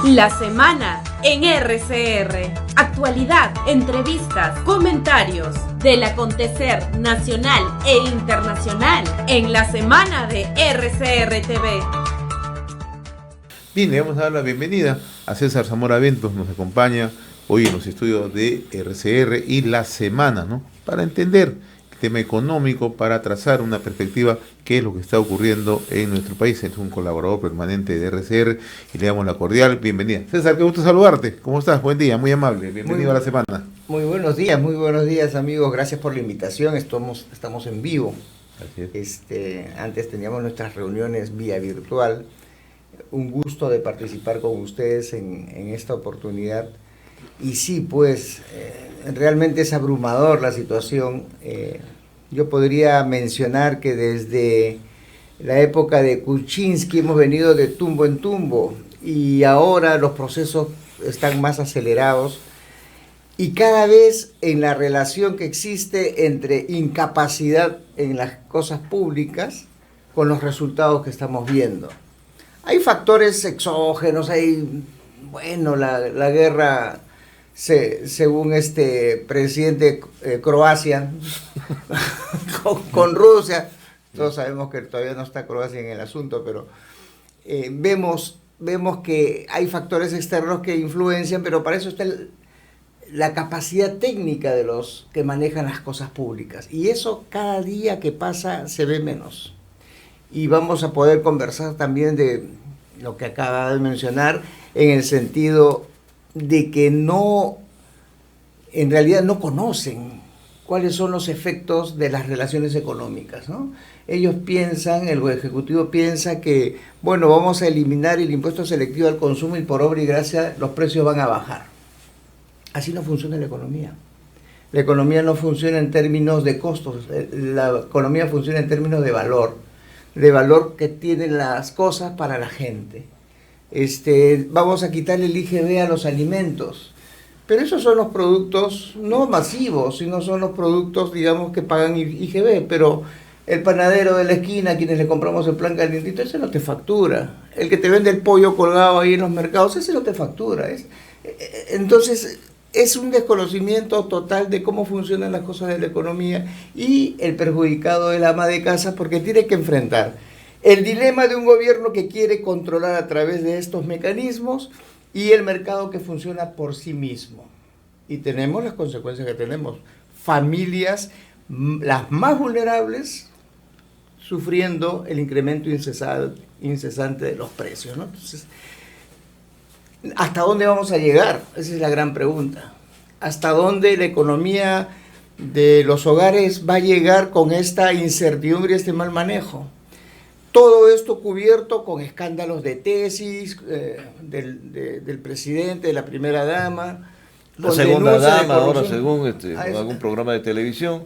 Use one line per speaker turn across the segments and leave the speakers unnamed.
La semana en RCR. Actualidad, entrevistas, comentarios del acontecer nacional e internacional en la semana de RCR TV.
Bien, le vamos a dar la bienvenida a César Zamora Ventos, nos acompaña hoy en los estudios de RCR y la semana, ¿no? Para entender el tema económico, para trazar una perspectiva, qué es lo que está ocurriendo en nuestro país. Es un colaborador permanente de RCR y le damos la cordial bienvenida. César, qué gusto saludarte. ¿Cómo estás? Buen día, muy amable. Bienvenido a la semana.
Muy buenos días amigos. Gracias por la invitación. Estamos en vivo.
Así es.
Antes teníamos nuestras reuniones vía virtual. Un gusto de participar con ustedes en esta oportunidad. Y sí, pues, realmente es abrumador la situación. Yo podría mencionar que desde la época de Kuczynski hemos venido de tumbo en tumbo y ahora los procesos están más acelerados y cada vez en la relación que existe entre incapacidad en las cosas públicas con los resultados que estamos viendo. Hay factores exógenos, la guerra, según este presidente Croacia, con Rusia, todos sabemos que todavía no está Croacia en el asunto, pero vemos que hay factores externos que influencian, pero para eso está la capacidad técnica de los que manejan las cosas públicas, y eso cada día que pasa se ve menos. Y vamos a poder conversar también de lo que acaba de mencionar, en el sentido de que en realidad no conocen cuáles son los efectos de las relaciones económicas, ¿no? Ellos piensan, el Ejecutivo piensa que, bueno, vamos a eliminar el impuesto selectivo al consumo y por obra y gracia los precios van a bajar. Así no funciona la economía. La economía no funciona en términos de costos, la economía funciona en términos de valor que tienen las cosas para la gente. Vamos a quitarle el IGB a los alimentos, pero esos son los productos no masivos, sino son los productos, digamos, que pagan IGB, pero el panadero de la esquina, a quienes le compramos el plan calientito, ese no te factura. El que te vende el pollo colgado ahí en los mercados, ese no te factura. Entonces, es un desconocimiento total de cómo funcionan las cosas de la economía, y el perjudicado es la ama de casa, porque tiene que enfrentar el dilema de un gobierno que quiere controlar a través de estos mecanismos y el mercado que funciona por sí mismo. Y tenemos las consecuencias que tenemos. Familias, las más vulnerables, sufriendo el incremento incesante de los precios, ¿no? Entonces, ¿hasta dónde vamos a llegar? Esa es la gran pregunta. ¿Hasta dónde la economía de los hogares va a llegar con esta incertidumbre y este mal manejo? Todo esto cubierto con escándalos de tesis del presidente, de la primera dama.
La segunda dama, ahora según algún programa de televisión.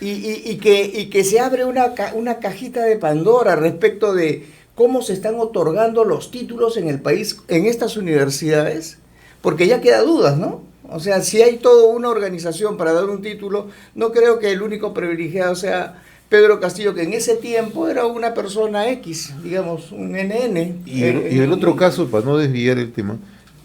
Y que se abre una cajita de Pandora respecto de cómo se están otorgando los títulos en el país, en estas universidades, porque ya queda dudas, ¿no? O sea, si hay toda una organización para dar un título, no creo que el único privilegiado sea Pedro Castillo, que en ese tiempo era una persona X, digamos, un NN.
Y el otro caso, para no desviar el tema,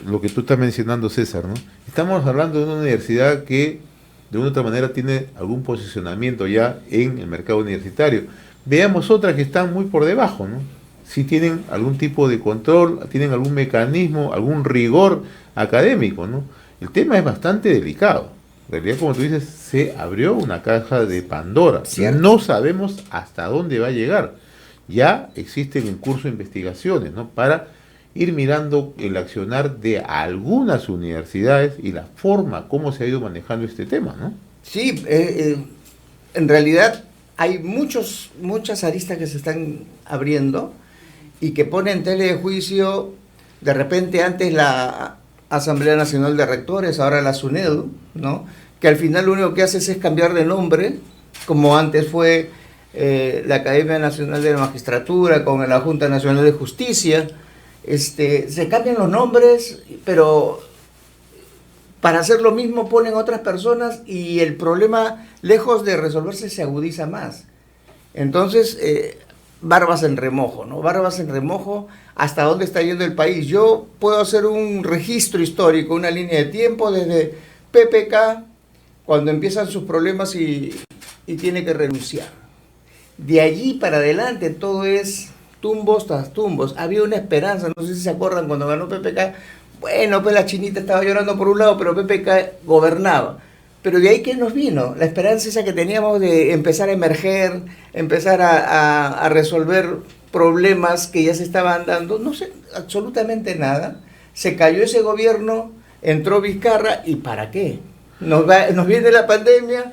lo que tú estás mencionando, César, ¿no? Estamos hablando de una universidad que de una u otra manera tiene algún posicionamiento ya en el mercado universitario. Veamos otras que están muy por debajo, ¿no? Si tienen algún tipo de control, tienen algún mecanismo, algún rigor académico, ¿no? El tema es bastante delicado. En realidad, como tú dices, se abrió una caja de Pandora.
¿Cierto?
No sabemos hasta dónde va a llegar. Ya existen en curso investigaciones, ¿no? Para ir mirando el accionar de algunas universidades y la forma como se ha ido manejando este tema, ¿no?
Sí, en realidad hay muchas aristas que se están abriendo y que ponen en tela de juicio, de repente antes la Asamblea Nacional de Rectores, ahora la SUNEDU, ¿no? Que al final lo único que hace es cambiar de nombre, como antes fue la Academia Nacional de la Magistratura con la Junta Nacional de Justicia. Se cambian los nombres, pero para hacer lo mismo ponen otras personas y el problema, lejos de resolverse, se agudiza más. Entonces, barbas en remojo, ¿no? Barbas en remojo, hasta dónde está yendo el país. Yo puedo hacer un registro histórico, una línea de tiempo desde PPK, cuando empiezan sus problemas y tiene que renunciar. De allí para adelante todo es tumbos tras tumbos. Había una esperanza, no sé si se acuerdan cuando ganó PPK. Bueno, pues la chinita estaba llorando por un lado, pero PPK gobernaba. Pero de ahí que nos vino la esperanza esa que teníamos de empezar a emerger, empezar a resolver problemas que ya se estaban dando. No sé, absolutamente nada. Se cayó ese gobierno, entró Vizcarra, ¿y para qué? Nos viene la pandemia,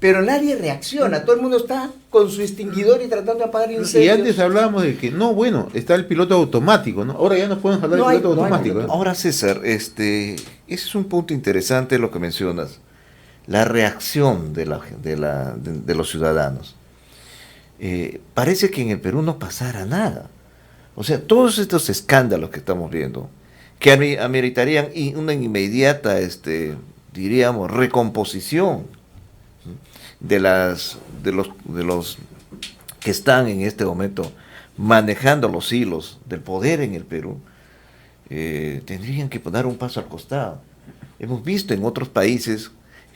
pero nadie reacciona. Todo el mundo está con su extinguidor y tratando de apagar incendios.
Y antes hablábamos de que, no, bueno, está el piloto automático, ¿no? Ahora ya no podemos hablar del piloto automático.
Ahora, César, ese es un punto interesante lo que mencionas. La reacción de los ciudadanos. Parece que en el Perú no pasara nada. O sea, todos estos escándalos que estamos viendo, que ameritarían una inmediata, diríamos, recomposición de los que están en este momento manejando los hilos del poder en el Perú, tendrían que dar un paso al costado. Hemos visto en otros países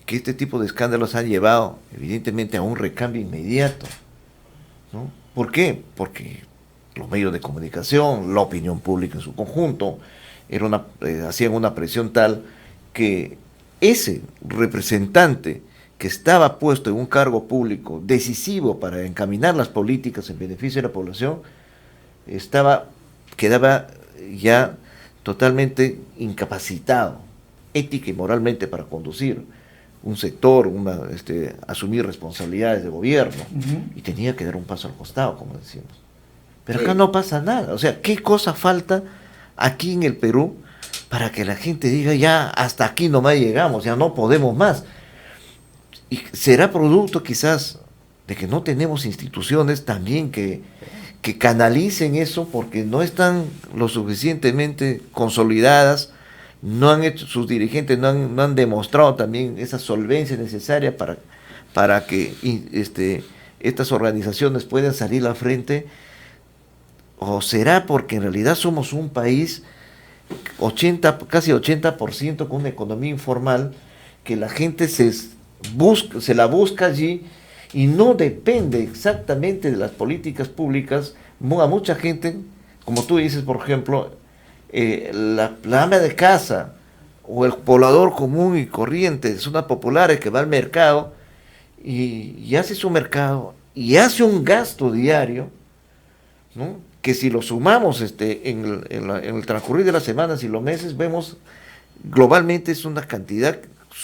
que este tipo de escándalos han llevado evidentemente a un recambio inmediato, ¿no? ¿Por qué? Porque los medios de comunicación, la opinión pública en su conjunto, hacían una presión tal que ese representante que estaba puesto en un cargo público decisivo para encaminar las políticas en beneficio de la población, quedaba ya totalmente incapacitado, ética y moralmente, para conducir un sector, asumir responsabilidades de gobierno, y tenía que dar un paso al costado, como decimos. Pero acá no pasa nada. O sea, ¿qué cosa falta aquí en el Perú para que la gente diga, ya hasta aquí nomás llegamos, ya no podemos más? Y será producto quizás de que no tenemos instituciones también que canalicen eso, porque no están lo suficientemente consolidadas, sus dirigentes no han demostrado también esa solvencia necesaria para que estas organizaciones puedan salir al frente. ¿O será porque en realidad somos un país casi 80% con una economía informal, que la gente se la busca allí y no depende exactamente de las políticas públicas? A mucha gente, como tú dices, por ejemplo, la ama de casa o el poblador común y corriente, zonas populares, que va al mercado y hace su mercado y hace un gasto diario, ¿no? Que si lo sumamos en el transcurrir de las semanas y los meses, vemos globalmente es una cantidad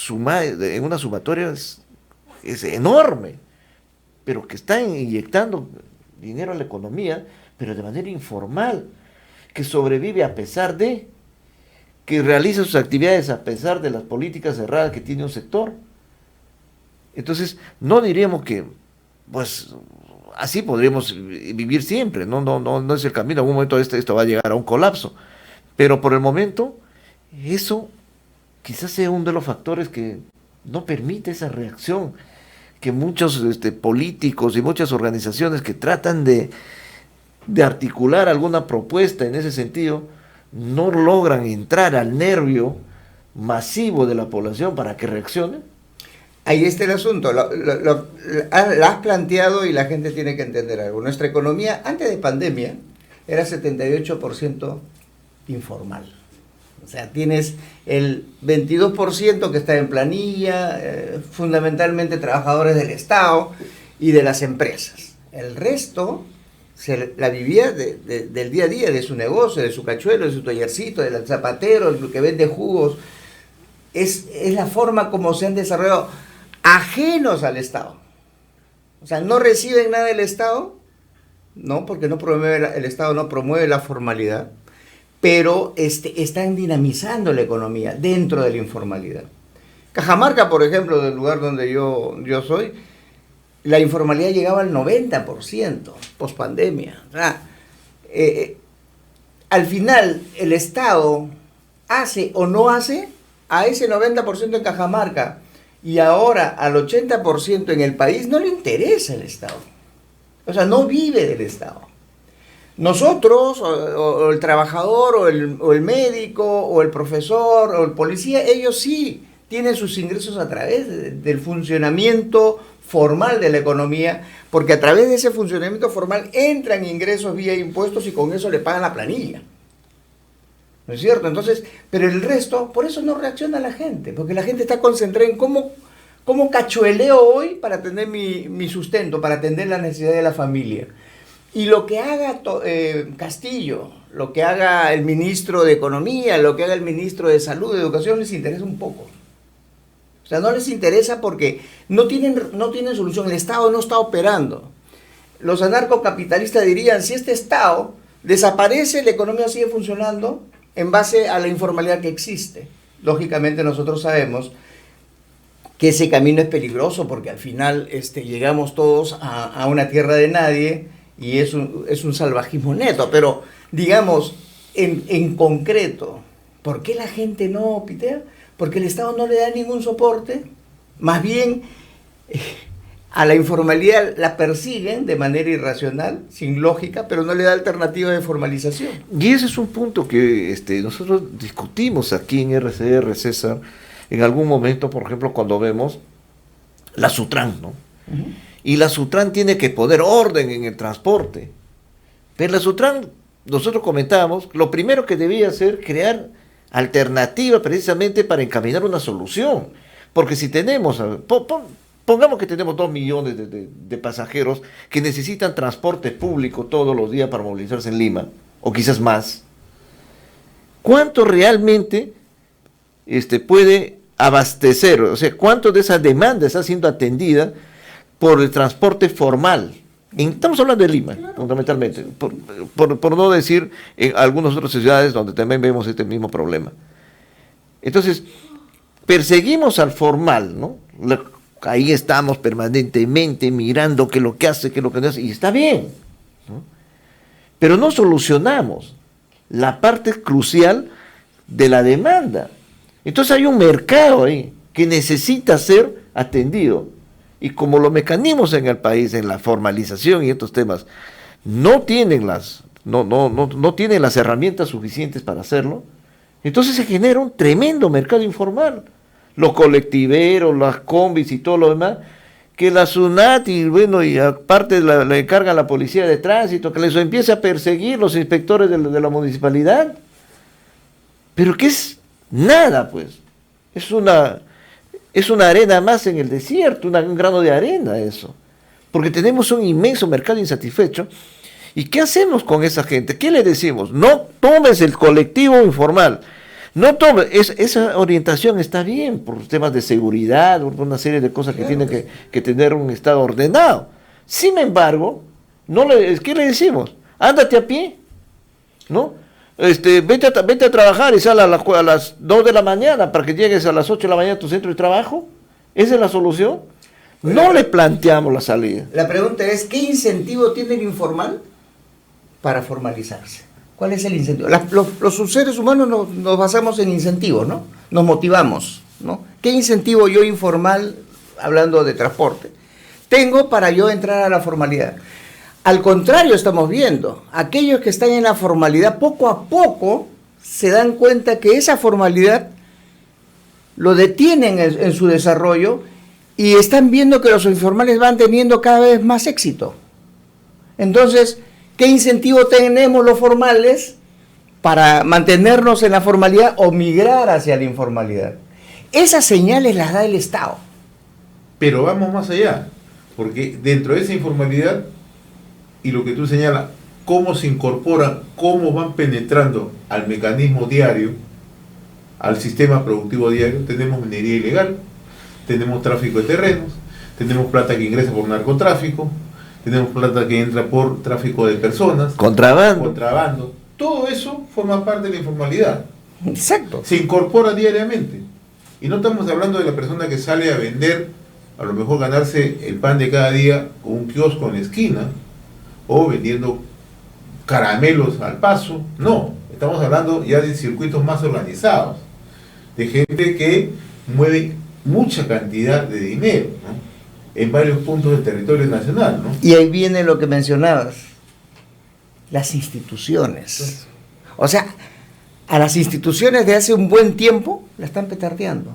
en una sumatoria es enorme, pero que está inyectando dinero a la economía, pero de manera informal, que sobrevive a pesar de, que realiza sus actividades a pesar de las políticas cerradas que tiene un sector. Entonces, no diríamos que, pues, así podríamos vivir siempre, no es el camino. En algún momento esto va a llegar a un colapso, pero por el momento, eso quizás sea uno de los factores que no permite esa reacción, que muchos políticos y muchas organizaciones que tratan de articular alguna propuesta en ese sentido, no logran entrar al nervio masivo de la población para que reaccione.
Ahí está el asunto, lo has planteado y la gente tiene que entender algo. Nuestra economía antes de pandemia era 78% informal. O sea, tienes el 22% que está en planilla, fundamentalmente trabajadores del Estado y de las empresas. El resto la vivía del día a día, de su negocio, de su cachuelo, de su tallercito, del zapatero, el que vende jugos. Es la forma como se han desarrollado, ajenos al Estado. O sea, no reciben nada del Estado, ¿no? Porque el Estado no promueve la formalidad, pero están dinamizando la economía dentro de la informalidad. Cajamarca, por ejemplo, del lugar donde yo soy, la informalidad llegaba al 90% pospandemia. O sea, al final, el Estado hace o no hace a ese 90% en Cajamarca, y ahora al 80% en el país, no le interesa el Estado. O sea, no vive del Estado. Nosotros, o el trabajador, o el médico, o el profesor, o el policía, ellos sí tienen sus ingresos a través del funcionamiento formal de la economía, porque a través de ese funcionamiento formal entran ingresos vía impuestos y con eso le pagan la planilla. ¿No es cierto? Entonces, pero el resto, por eso no reacciona la gente, porque la gente está concentrada en cómo cachueleo hoy para tener mi sustento, para atender la necesidad de la familia. Y lo que haga Castillo, lo que haga el ministro de Economía, lo que haga el ministro de Salud, de Educación, les interesa un poco. O sea, no les interesa porque no tienen solución. El Estado no está operando. Los anarcocapitalistas dirían, si este Estado desaparece, la economía sigue funcionando en base a la informalidad que existe. Lógicamente nosotros sabemos que ese camino es peligroso porque al final llegamos todos a una tierra de nadie y es un salvajismo neto. Pero, digamos, en concreto, ¿por qué la gente no pitea? Porque el Estado no le da ningún soporte, más bien a la informalidad la persiguen de manera irracional, sin lógica, pero no le da alternativa de formalización.
Y ese es un punto que nosotros discutimos aquí en RCR, César, en algún momento, por ejemplo, cuando vemos la Sutran, ¿no? Uh-huh. Y la Sutran tiene que poner orden en el transporte. Pero la Sutran, nosotros comentábamos, lo primero que debía hacer, crear alternativa precisamente para encaminar una solución. Porque si tenemos, pongamos que tenemos 2 millones de pasajeros que necesitan transporte público todos los días para movilizarse en Lima, o quizás más, ¿cuánto realmente puede abastecer? O sea, ¿cuánto de esa demanda está siendo atendida por el transporte formal? Estamos hablando de Lima, fundamentalmente, por no decir en algunas otras ciudades donde también vemos este mismo problema. Entonces, perseguimos al formal, ¿no? Ahí estamos permanentemente mirando qué es lo que hace, qué es lo que no hace, y está bien, ¿no? Pero no solucionamos la parte crucial de la demanda. Entonces hay un mercado ahí que necesita ser atendido. Y como los mecanismos en el país, en la formalización y estos temas, no tienen las herramientas suficientes para hacerlo, entonces se genera un tremendo mercado informal. Los colectiveros, las combis y todo lo demás, que la SUNAT y aparte le encarga a la policía de tránsito, que les empiece a perseguir los inspectores de la municipalidad. Pero que es nada, pues. Es una arena más en el desierto, un grano de arena eso. Porque tenemos un inmenso mercado insatisfecho. ¿Y qué hacemos con esa gente? ¿Qué le decimos? No tomes el colectivo informal. No tomes. Esa orientación está bien por temas de seguridad, por una serie de cosas que tienen que tener un Estado ordenado. Sin embargo, ¿qué le decimos? Ándate a pie, ¿no? Vete a trabajar y sal a las 2 de la mañana para que llegues a las 8 de la mañana a tu centro de trabajo. ¿Esa es la solución? No le planteamos la salida.
La pregunta es, ¿qué incentivo tiene el informal para formalizarse? ¿Cuál es el incentivo? Los seres humanos nos basamos en incentivos, ¿no? Nos motivamos, ¿no? ¿Qué incentivo yo informal, hablando de transporte, tengo para yo entrar a la formalidad? Al contrario, estamos viendo, aquellos que están en la formalidad poco a poco se dan cuenta que esa formalidad lo detienen en su desarrollo y están viendo que los informales van teniendo cada vez más éxito. Entonces, ¿qué incentivo tenemos los formales para mantenernos en la formalidad o migrar hacia la informalidad? Esas señales las da el Estado.
Pero vamos más allá, porque dentro de esa informalidad, y lo que tú señalas, cómo se incorporan, cómo van penetrando al mecanismo diario, al sistema productivo diario, tenemos minería ilegal, tenemos tráfico de terrenos, tenemos plata que ingresa por narcotráfico, tenemos plata que entra por tráfico de personas, contrabando. Todo eso forma parte de la informalidad.
Exacto.
Se incorpora diariamente. Y no estamos hablando de la persona que sale a vender, a lo mejor ganarse el pan de cada día con un kiosco en la esquina, o vendiendo caramelos al paso. No, estamos hablando ya de circuitos más organizados, de gente que mueve mucha cantidad de dinero, ¿no? En varios puntos del territorio nacional, ¿no?
Y ahí viene lo que mencionabas. las instituciones. O sea, a las instituciones de hace un buen tiempo la están petardeando.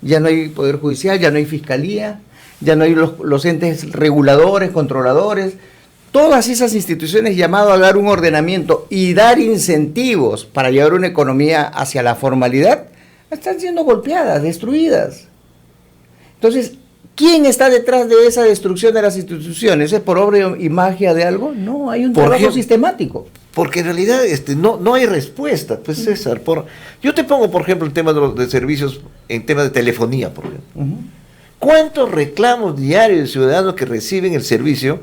Ya no hay poder judicial, ya no hay fiscalía, ya no hay los entes reguladores, controladores. Todas esas instituciones llamadas a dar un ordenamiento y dar incentivos para llevar una economía hacia la formalidad, están siendo golpeadas, destruidas. Entonces, ¿quién está detrás de esa destrucción de las instituciones? ¿Es por obra y magia de algo? No, hay un trabajo sistemático.
Porque en realidad no hay respuesta, pues César. Yo te pongo, por ejemplo, el tema de servicios, en tema de telefonía, por ejemplo. ¿Cuántos reclamos diarios de ciudadanos que reciben el servicio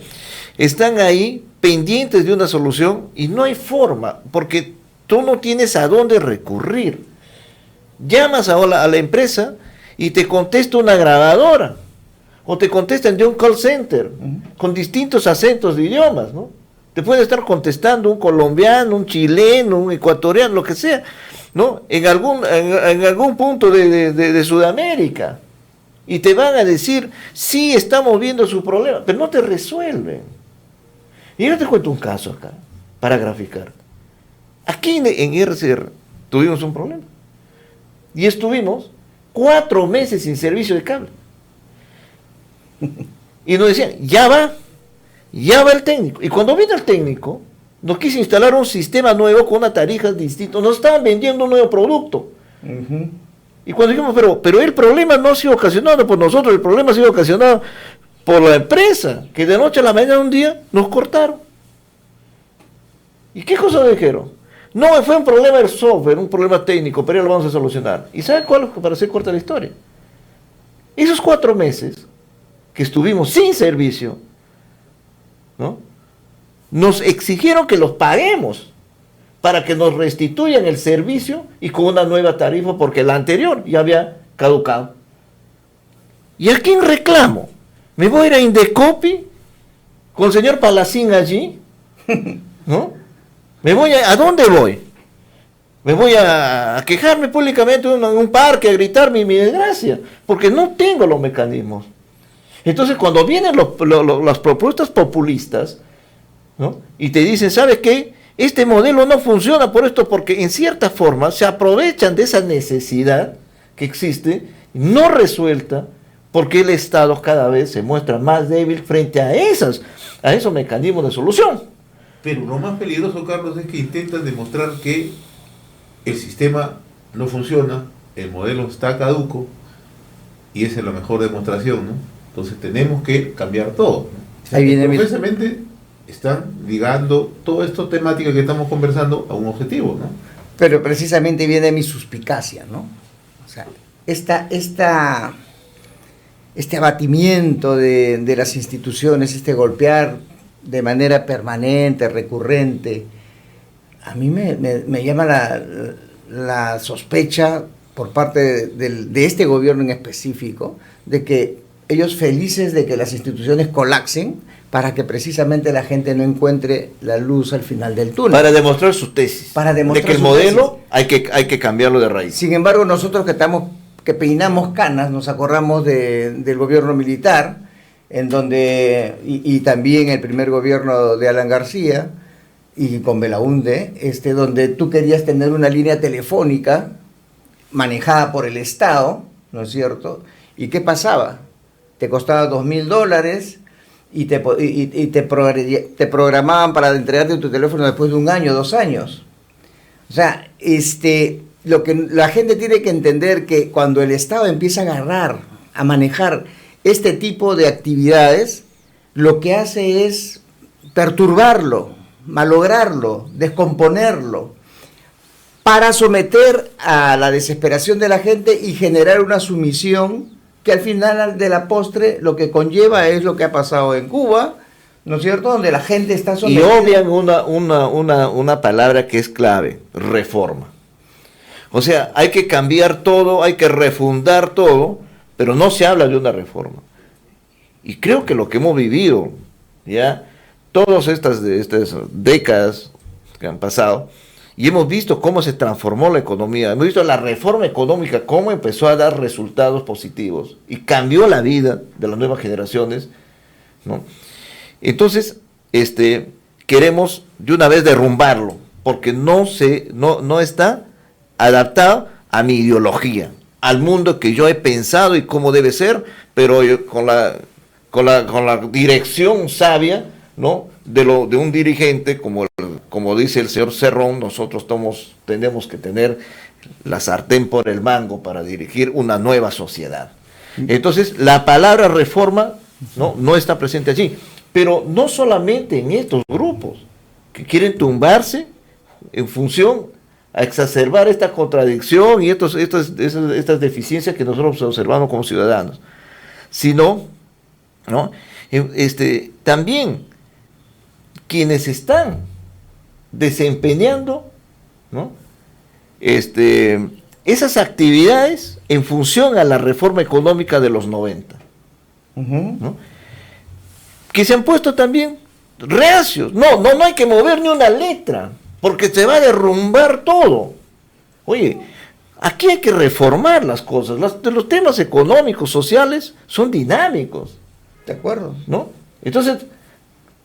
están ahí pendientes de una solución y no hay forma? Porque tú no tienes a dónde recurrir. Llamas a la empresa y te contesta una grabadora, o te contestan de un call center, con distintos acentos de idiomas, ¿no? Te puede estar contestando un colombiano, un chileno, un ecuatoriano, lo que sea, ¿no? En algún punto de Sudamérica. Y te van a decir, sí, estamos viendo su problema, pero no te resuelven. Y yo te cuento un caso acá, para graficar. Aquí en RCR tuvimos un problema. Y estuvimos 4 meses sin servicio de cable. Y nos decían, ya va el técnico. Y cuando vino el técnico, nos quiso instalar un sistema nuevo con una tarifa distinta. Nos estaban vendiendo un nuevo producto. Y cuando dijimos, pero el problema no ha sido ocasionado por nosotros, el problema ha sido ocasionado por la empresa, que de noche a la mañana un día nos cortaron. ¿Y qué cosa dijeron? No, fue un problema del software, un problema técnico, pero ya lo vamos a solucionar. ¿Y saben cuál? Para hacer corta la historia. Esos 4 meses que estuvimos sin servicio, ¿no? Nos exigieron que los paguemos para que nos restituyan el servicio y con una nueva tarifa, porque la anterior ya había caducado. ¿Y a quién reclamo? ¿Me voy a ir a Indecopi con el señor Palacín allí? ¿No? ¿A dónde voy? ¿Me voy a quejarme públicamente en un parque, a gritar mi desgracia? Porque no tengo los mecanismos. Entonces, cuando vienen las propuestas populistas, ¿no? Y te dicen, ¿sabes qué? Este modelo no funciona por esto, porque en cierta forma se aprovechan de esa necesidad que existe, no resuelta, porque el Estado cada vez se muestra más débil frente a esos mecanismos de solución.
Pero lo más peligroso, Carlos, es que intentan demostrar que el sistema no funciona, el modelo está caduco, y esa es la mejor demostración, ¿no? Entonces tenemos que cambiar todo, ¿no?
Ahí viene
precisamente están ligando toda esta temática que estamos conversando a un objetivo, ¿no?
Pero precisamente viene mi suspicacia, ¿no? O sea, este abatimiento de las instituciones, este golpear de manera permanente, recurrente, a mí me llama la sospecha por parte de este gobierno en específico, de que ellos felices de que las instituciones colapsen para que precisamente la gente no encuentre la luz al final del túnel.
Para demostrar su tesis. De que el modelo hay que cambiarlo de raíz.
Sin embargo, nosotros que peinamos canas, nos acordamos del gobierno militar, en donde, y también el primer gobierno de Alan García, y con Belaúnde, donde tú querías tener una línea telefónica manejada por el Estado, ¿no es cierto? ¿Y qué pasaba? Te costaba $2,000 y te programaban para entregarte tu teléfono después de 1 año, 2 años. O sea, lo que la gente tiene que entender, que cuando el Estado empieza a agarrar, a manejar este tipo de actividades, lo que hace es perturbarlo, malograrlo, descomponerlo, para someter a la desesperación de la gente y generar una sumisión que al final de la postre lo que conlleva es lo que ha pasado en Cuba, ¿no es cierto?, donde la gente está sometida.
Y obvian una palabra que es clave: reforma. O sea, hay que cambiar todo, hay que refundar todo, pero no se habla de una reforma. Y creo que lo que hemos vivido, ya, todas estas décadas que han pasado, y hemos visto cómo se transformó la economía, hemos visto la reforma económica, cómo empezó a dar resultados positivos, y cambió la vida de las nuevas generaciones, ¿no? Entonces, queremos de una vez derrumbarlo, porque no está adaptado a mi ideología, al mundo que yo he pensado y cómo debe ser, pero con la dirección sabia, ¿no?, de un dirigente, como dice el señor Cerrón. Nosotros tenemos que tener la sartén por el mango para dirigir una nueva sociedad. Entonces, la palabra reforma no está presente allí, pero no solamente en estos grupos que quieren tumbarse en función a exacerbar esta contradicción y estas deficiencias que nosotros observamos como ciudadanos, sino, ¿no?, también quienes están desempeñando, ¿no?, esas actividades en función a la reforma económica de los 90, ¿no?, que se han puesto también reacios. No hay que mover ni una letra, porque se va a derrumbar todo. Oye, aquí hay que reformar las cosas. Los temas económicos, sociales, son dinámicos.
De acuerdo.
¿No? Entonces,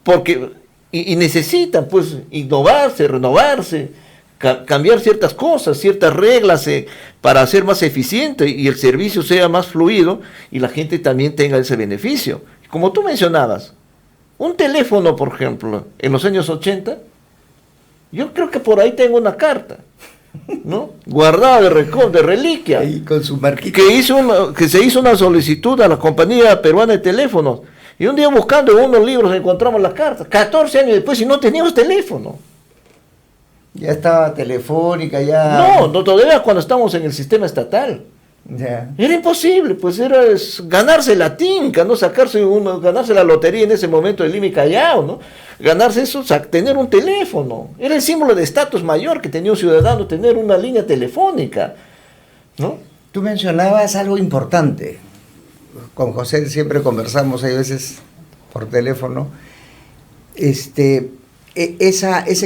porque y necesitan, pues, innovarse, renovarse, cambiar ciertas cosas, ciertas reglas para ser más eficiente y el servicio sea más fluido y la gente también tenga ese beneficio. Como tú mencionabas, un teléfono, por ejemplo, en los años 80, yo creo que por ahí tengo una carta, ¿no?, guardada de reliquia,
ahí con su marquita,
que se hizo una solicitud a la compañía peruana de teléfonos, y un día buscando en unos libros encontramos la carta, 14 años después, y no teníamos teléfono.
Ya estaba Telefónica, ya...
No, todavía cuando estamos en el sistema estatal.
Ya.
Era imposible, pues era ganarse la tinca, ¿no? Ganarse la lotería en ese momento del Limi Callao, ¿no? Ganarse eso, tener un teléfono. Era el símbolo de estatus mayor que tenía un ciudadano, tener una línea telefónica, ¿no?
Tú mencionabas algo importante. Con José siempre conversamos, hay veces por teléfono. Ese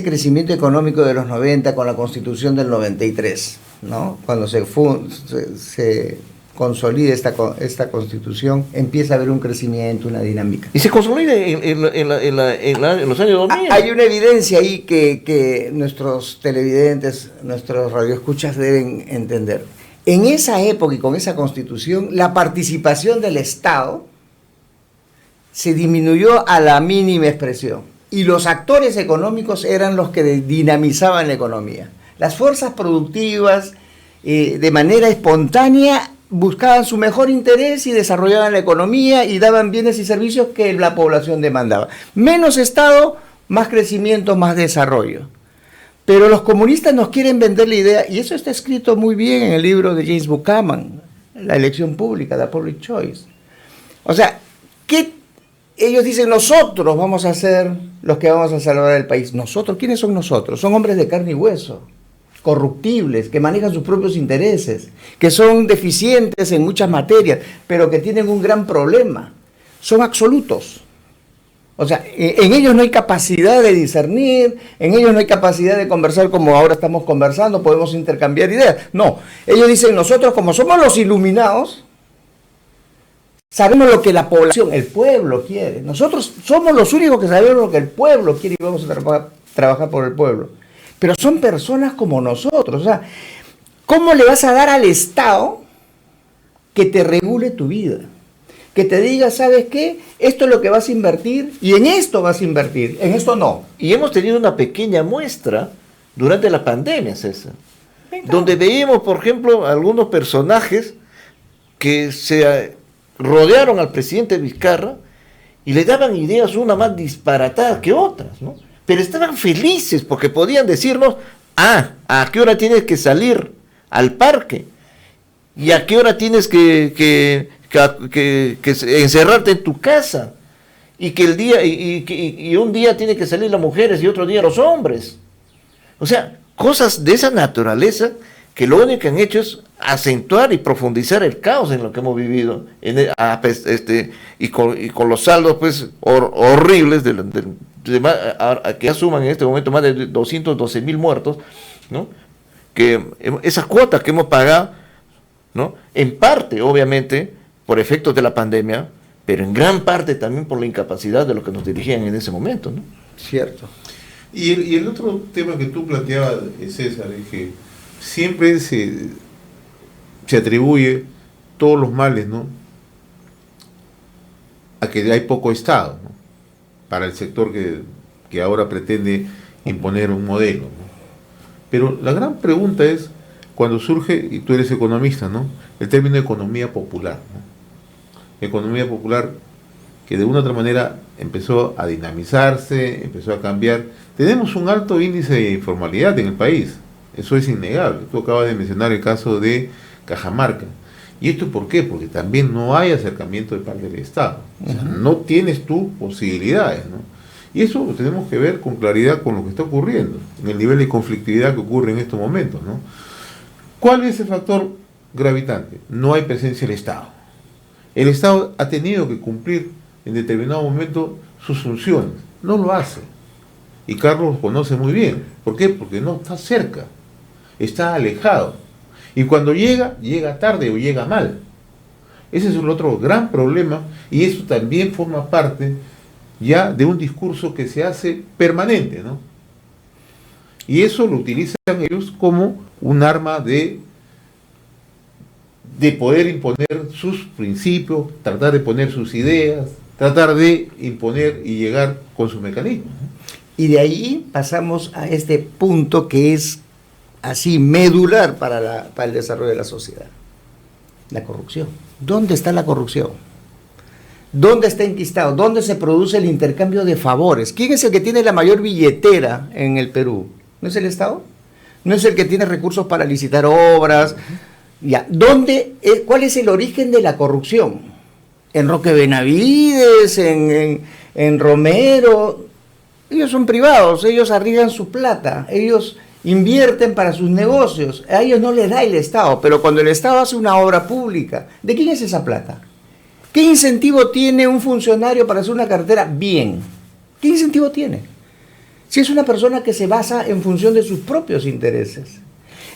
crecimiento económico de los 90 con la Constitución del 93, ¿no? Cuando se consolida esta Constitución, empieza a haber un crecimiento, una dinámica.
Y se consolida en los años 2000.
Hay una evidencia ahí que nuestros televidentes, nuestros radioescuchas deben entender. En esa época y con esa Constitución, la participación del Estado se disminuyó a la mínima expresión. Y los actores económicos eran los que dinamizaban la economía. Las fuerzas productivas, de manera espontánea, buscaban su mejor interés y desarrollaban la economía y daban bienes y servicios que la población demandaba. Menos Estado, más crecimiento, más desarrollo. Pero los comunistas nos quieren vender la idea, y eso está escrito muy bien en el libro de James Buchanan, La elección pública, The Public Choice. O sea, ellos dicen, nosotros vamos a ser los que vamos a salvar el país. ¿Nosotros? ¿Quiénes son nosotros? Son hombres de carne y hueso, corruptibles, que manejan sus propios intereses, que son deficientes en muchas materias, pero que tienen un gran problema. Son absolutos. O sea, en ellos no hay capacidad de discernir, en ellos no hay capacidad de conversar como ahora estamos conversando, podemos intercambiar ideas. No, ellos dicen, nosotros como somos los iluminados, sabemos lo que la población, el pueblo quiere. Nosotros somos los únicos que sabemos lo que el pueblo quiere y vamos a trabajar por el pueblo. Pero son personas como nosotros. O sea, ¿cómo le vas a dar al Estado que te regule tu vida? Que te diga, ¿sabes qué? Esto es lo que vas a invertir y en esto vas a invertir, en esto no.
Y hemos tenido una pequeña muestra durante la pandemia, César, donde veíamos, por ejemplo, algunos personajes que se rodearon al presidente Vizcarra y le daban ideas una más disparatadas que otras, ¿no? Pero estaban felices porque podían decirnos, ¿a qué hora tienes que salir al parque? ¿Y a qué hora tienes que encerrarte en tu casa? Y que el día y un día tienen que salir las mujeres y otro día los hombres. O sea, cosas de esa naturaleza que lo único que han hecho es acentuar y profundizar el caos en lo que hemos vivido y con los saldos pues horribles que asuman en este momento más de 212,000 muertos, ¿no? Que esas cuotas que hemos pagado, ¿no? En parte, obviamente, por efectos de la pandemia, pero en gran parte también por la incapacidad de los que nos dirigían en ese momento, ¿no?
Cierto.
Y el otro tema que tú planteabas, César, es que siempre se atribuye todos los males, ¿no?, a que hay poco Estado, ¿no?, para el sector que ahora pretende imponer un modelo, ¿no? Pero la gran pregunta es, cuando surge, y tú eres economista, ¿no?, el término economía popular, ¿no? Economía popular que de una u otra manera empezó a dinamizarse, empezó a cambiar. Tenemos un alto índice de informalidad en el país, eso es innegable. Tú acabas de mencionar el caso de Cajamarca. ¿Y esto por qué? Porque también no hay acercamiento de parte del Estado. O sea, no tienes tú posibilidades, ¿no? Y eso lo tenemos que ver con claridad con lo que está ocurriendo, en el nivel de conflictividad que ocurre en estos momentos, ¿no? ¿Cuál es el factor gravitante? No hay presencia del Estado. El Estado ha tenido que cumplir en determinado momento sus funciones. No lo hace. Y Carlos lo conoce muy bien. ¿Por qué? Porque no está cerca. Está alejado. Y cuando llega tarde o llega mal. Ese es el otro gran problema, y eso también forma parte ya de un discurso que se hace permanente, ¿no? Y eso lo utilizan ellos como un arma de poder imponer sus principios, tratar de poner sus ideas, tratar de imponer y llegar con sus mecanismos, ¿no?
Y de ahí pasamos a este punto que es así medular para el desarrollo de la sociedad: la corrupción. ¿Dónde está la corrupción? ¿Dónde está enquistado? ¿Dónde se produce el intercambio de favores? ¿Quién es el que tiene la mayor billetera en el Perú? ¿No es el Estado? ¿No es el que tiene recursos para licitar obras? Ya. ¿Cuál es el origen de la corrupción? En Roque Benavides, en Romero. Ellos son privados, ellos arriesgan su plata, ellos invierten para sus negocios, a ellos no les da el Estado, pero cuando el Estado hace una obra pública, ¿de quién es esa plata? ¿Qué incentivo tiene un funcionario para hacer una carretera bien? ¿Qué incentivo tiene? Si es una persona que se basa en función de sus propios intereses.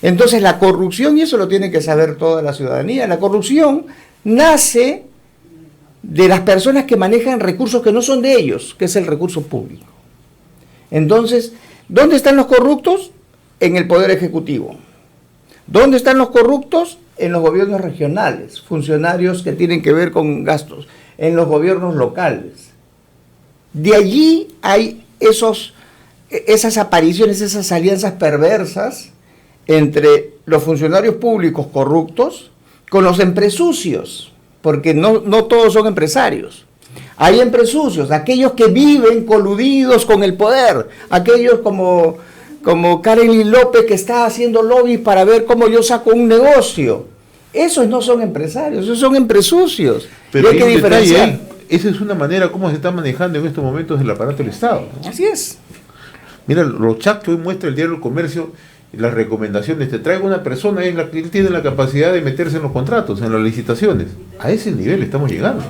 Entonces la corrupción, y eso lo tiene que saber toda la ciudadanía, la corrupción nace de las personas que manejan recursos que no son de ellos, que es el recurso público. Entonces, ¿dónde están los corruptos? En el Poder Ejecutivo. ¿Dónde están los corruptos? En los gobiernos regionales, funcionarios que tienen que ver con gastos, en los gobiernos locales. De allí hay esas apariciones, esas alianzas perversas entre los funcionarios públicos corruptos con los empresucios, porque no todos son empresarios. Hay empresucios, aquellos que viven coludidos con el poder, aquellos como Karen López, que está haciendo lobby para ver cómo yo saco un negocio. Esos no son empresarios, esos son empresucios.
Pero
hay que diferenciar.
Esa es una manera como se está manejando en estos momentos el aparato del Estado, ¿no?
Así es.
Mira, los chats que hoy muestra el diario El Comercio, las recomendaciones, te traigo una persona, él tiene la capacidad de meterse en los contratos, en las licitaciones. A ese nivel estamos llegando.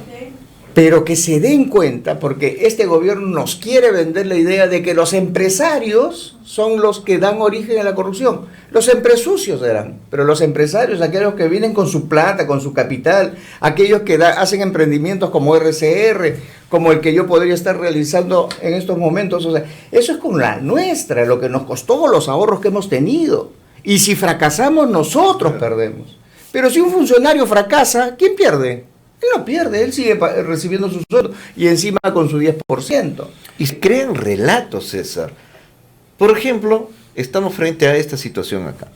Pero que se den cuenta, porque este gobierno nos quiere vender la idea de que los empresarios son los que dan origen a la corrupción. Los empresucios eran, pero los empresarios, aquellos que vienen con su plata, con su capital, aquellos que hacen emprendimientos como RCR, como el que yo podría estar realizando en estos momentos. O sea, eso es con la nuestra, lo que nos costó los ahorros que hemos tenido. Y si fracasamos, nosotros perdemos. Pero si un funcionario fracasa, ¿quién pierde? Él no pierde, él sigue recibiendo su sueldo y encima con su 10%.
Y se crean relatos, César. Por ejemplo, estamos frente a esta situación acá.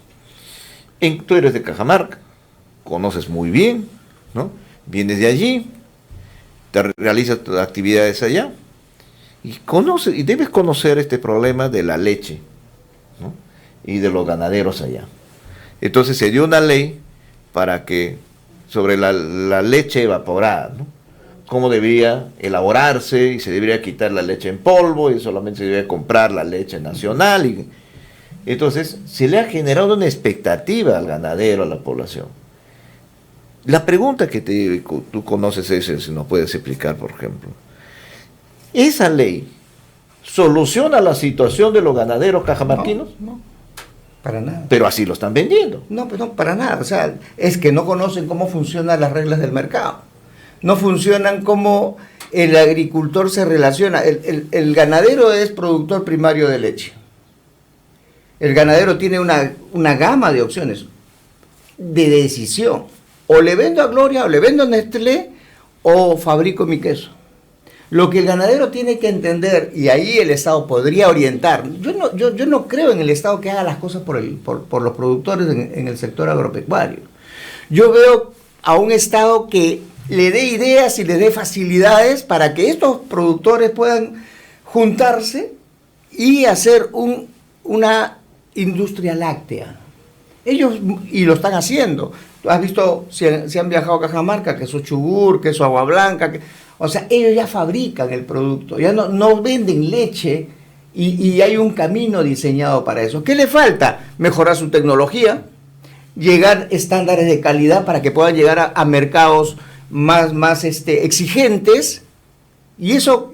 Tú eres de Cajamarca, conoces muy bien, ¿no? Vienes de allí, realizas tus actividades allá y debes conocer este problema de la leche, ¿no? Y de los ganaderos allá. Entonces se dio una ley para que sobre la leche evaporada, ¿no? Cómo debía elaborarse, y se debería quitar la leche en polvo y solamente se debía comprar la leche nacional. Entonces se le ha generado una expectativa al ganadero, a la población. La pregunta que tú conoces es, si nos puedes explicar, por ejemplo, ¿esa ley soluciona la situación de los ganaderos cajamarquinos?
No. Para nada.
Pero así lo están vendiendo.
No, pues no, para nada. O sea, es que no conocen cómo funcionan las reglas del mercado. No funcionan cómo el agricultor se relaciona, el ganadero es productor primario de leche. El ganadero tiene una gama de opciones de decisión. O le vendo a Gloria, o le vendo a Nestlé, o fabrico mi queso. Lo que el ganadero tiene que entender, y ahí el Estado podría orientar, yo no creo en el Estado que haga las cosas por los productores en el sector agropecuario. Yo veo a un Estado que le dé ideas y le dé facilidades para que estos productores puedan juntarse y hacer una industria láctea. Ellos, y lo están haciendo. Tú has visto, si han viajado a Cajamarca, queso Chubur, queso Agua Blanca, o sea, ellos ya fabrican el producto, ya no venden leche y hay un camino diseñado para eso. ¿Qué le falta? Mejorar su tecnología, llegar a estándares de calidad para que puedan llegar a mercados más exigentes. Y eso,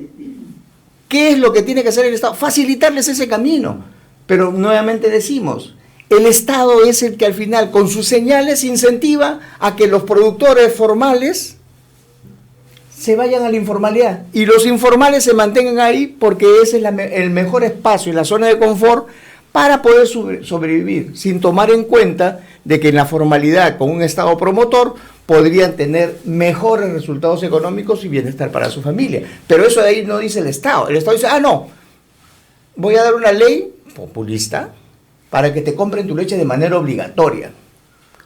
¿qué es lo que tiene que hacer el Estado? Facilitarles ese camino. Pero nuevamente decimos, el Estado es el que al final, con sus señales, incentiva a que los productores formales se vayan a la informalidad y los informales se mantengan ahí, porque ese es el mejor espacio y la zona de confort para poder sobrevivir, sin tomar en cuenta de que en la formalidad, con un Estado promotor, podrían tener mejores resultados económicos y bienestar para su familia. Pero eso de ahí no dice el Estado. El Estado dice, no, voy a dar una ley populista para que te compren tu leche de manera obligatoria.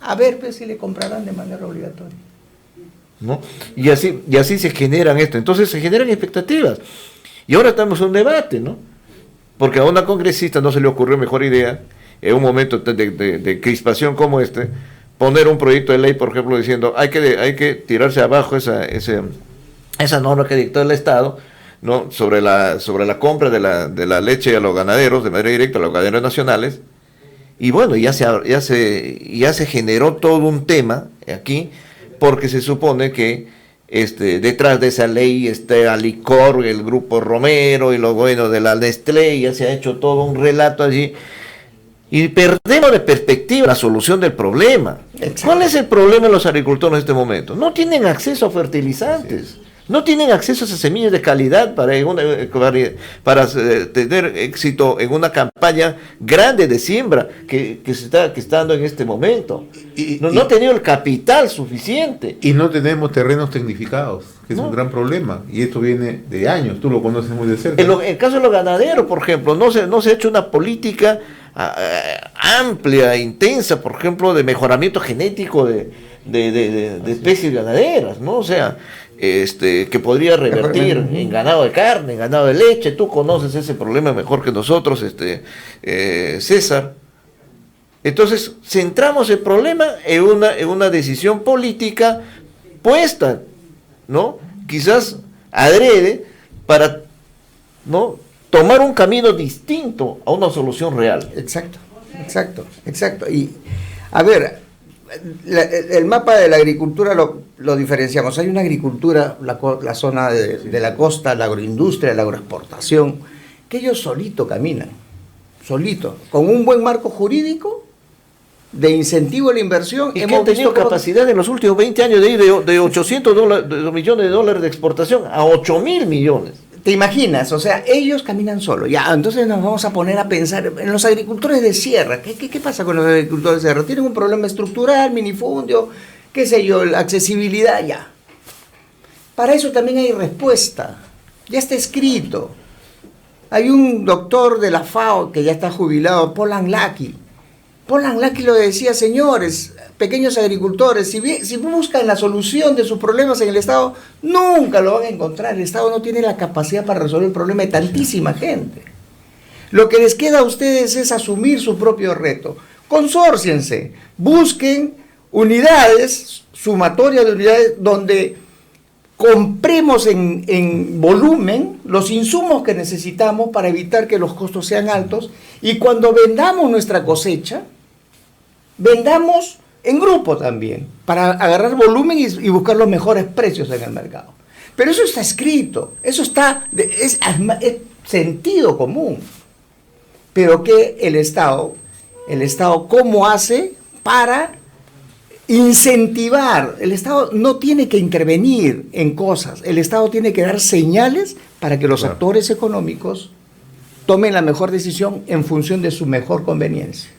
A ver, pues, si le comprarán de manera obligatoria,
¿no? Y así se generan esto. Entonces se generan expectativas. Y ahora estamos en un debate, ¿no? Porque a una congresista no se le ocurrió mejor idea, en un momento de crispación como este, poner un proyecto de ley, por ejemplo, diciendo hay que tirarse abajo esa norma que dictó el Estado, ¿no? sobre la compra de la leche a los ganaderos, de manera directa a los ganaderos nacionales. Y bueno, ya se generó todo un tema aquí, porque se supone que detrás de esa ley está Alicor, el grupo Romero y lo bueno de la Nestlé, ya se ha hecho todo un relato allí. Y perdemos de perspectiva la solución del problema. Exacto. ¿Cuál es el problema de los agricultores en este momento? No tienen acceso a fertilizantes. Sí. No tienen acceso a esas semillas de calidad para tener éxito en una campaña grande de siembra que está dando en este momento. No han tenido el capital suficiente.
Y no tenemos terrenos tecnificados, que es un gran problema. Y esto viene de años, tú lo conoces muy de cerca.
En el caso de los ganaderos, por ejemplo, no se ha hecho una política amplia, intensa, por ejemplo, de mejoramiento genético de especies ganaderas, ¿no? O sea, que podría revertir en ganado de carne, en ganado de leche. Tú conoces ese problema mejor que nosotros, César. Entonces, centramos el problema en una decisión política puesta, ¿no? Quizás adrede para, ¿no?, tomar un camino distinto a una solución real.
Exacto. Y, a ver, el mapa de la agricultura lo diferenciamos. Hay una agricultura, la zona de la costa, la agroindustria, la agroexportación, que ellos solito caminan, con un buen marco jurídico de incentivo a la inversión.
Y que han tenido capacidad en los últimos 20 años de ir de 800 millones de dólares de exportación a 8.000 millones.
¿Te imaginas? O sea, ellos caminan solos. Ya, entonces nos vamos a poner a pensar en los agricultores de sierra. ¿Qué pasa con los agricultores de sierra? Tienen un problema estructural, minifundio, qué sé yo, la accesibilidad, ya. Para eso también hay respuesta. Ya está escrito. Hay un doctor de la FAO que ya está jubilado, Paul Anglaki. Paul Anglaki lo decía, señores, pequeños agricultores, si buscan la solución de sus problemas en el Estado, nunca lo van a encontrar. El Estado no tiene la capacidad para resolver el problema de tantísima gente. Lo que les queda a ustedes es asumir su propio reto. Consórciense, busquen unidades, sumatoria de unidades, donde compremos en volumen los insumos que necesitamos para evitar que los costos sean altos, y cuando vendamos nuestra cosecha, vendamos en grupo también, para agarrar volumen y buscar los mejores precios en el mercado. Pero eso está escrito, eso es sentido común. Pero que el Estado, ¿cómo hace para incentivar. El Estado no tiene que intervenir en cosas, el Estado tiene que dar señales para que los actores económicos tomen la mejor decisión en función de su mejor conveniencia.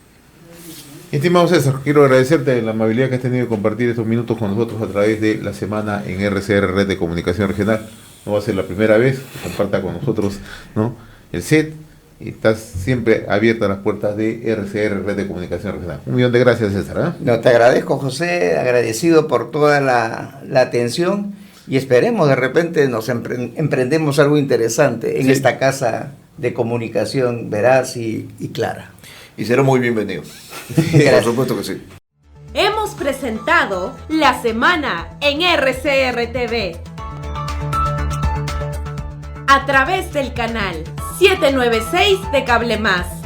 Estimado César, quiero agradecerte la amabilidad que has tenido de compartir estos minutos con nosotros a través de la semana en RCR, Red de Comunicación Regional. No va a ser la primera vez que comparta con nosotros, ¿no?, el set. Y estás siempre abierta las puertas de RCR, Red de Comunicación Regional. 1.000.000 de gracias, César.
No, te agradezco, José, agradecido por toda la atención, y esperemos de repente nos emprendemos algo interesante en esta casa de comunicación veraz y clara.
Y será muy bienvenido. Por supuesto que sí.
Hemos presentado La Semana en RCR TV a través del canal 796 de Cable Más.